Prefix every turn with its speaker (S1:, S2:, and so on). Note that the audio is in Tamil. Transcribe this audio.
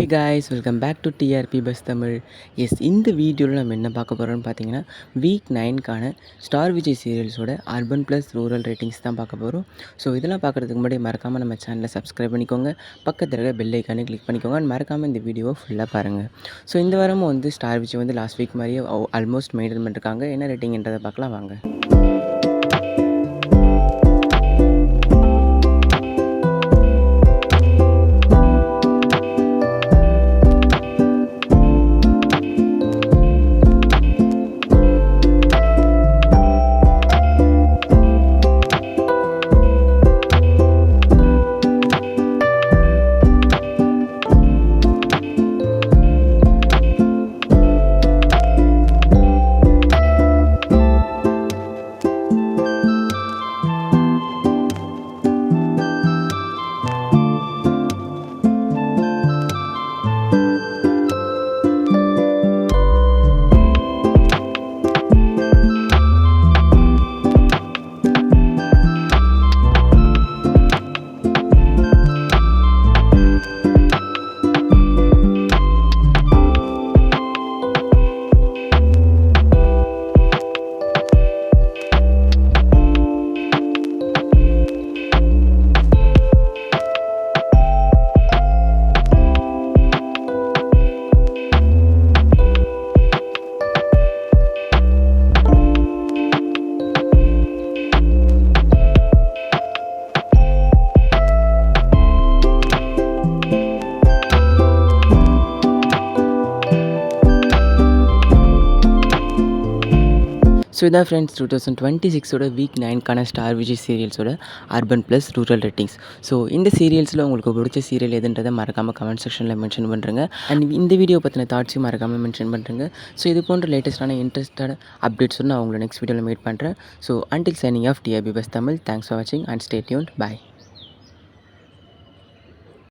S1: Hey guys, welcome back to TRP buzz Tamil. இந்த வீடியோவில் நம்ம என்ன பார்க்க போகிறோம்னு பார்த்தீங்கன்னா, வீக் 9க்கான ஸ்டார் விஜய் சீரியல்ஸோட அர்பன் ப்ளஸ் ரூரல் ரேட்டிங்ஸ் தான் பார்க்க போகிறோம். ஸோ இதெல்லாம் பார்க்குறதுக்கு முன்னாடி மறக்காமல் நம்ம சேனலை சப்ஸ்கிரைப் பண்ணிக்கோங்க, பக்கத்தில் இருக்க பெல் ஐக்கானே கிளிக் பண்ணிக்கோங்க, அண்ட் மறக்காமல் இந்த வீடியோவை ஃபுல்லாக பாருங்கள். ஸோ இந்த வாரமும் வந்து ஸ்டார் விஜய் வந்து லாஸ்ட் வீக் மாதிரியே ஆல்மோஸ்ட் மெயின்டைன் பண்ணிருக்காங்க. என்ன ரேட்டிங்ன்றதை பார்க்கலாம் வாங்க. ஸோ இதான் ஃப்ரெண்ட்ஸ் 2026ஓட வீக் 9க்கான ஸ்டார் விஜய் சீரியல்ஸோட urban plus rural ratings. So இந்த சீரியல்ஸில் உங்களுக்கு பிடிச்ச சீரியல் எதுன்றதை மறக்காமல் கமெண்ட் செக்ஷனில் மென்ஷன் பண்ணுறேங்க. அண்ட் இந்த வீடியோ பற்றின தாட்ஸையும் மறக்காமல் மென்ஷன் பண்ணுறேங்க. ஸோ இது போன்ற லேட்டஸ்ட்டான இன்ட்ரெஸ்டான அப்டேட்ஸும் நான் உங்களை நெக்ஸ்ட் வீடியோவில் மீட் பண்ணுறேன். So until signing off TRP buzz Tamil. Thanks for வாட்சிங் அண்ட் ஸ்டே டியூன்ட். பாய்.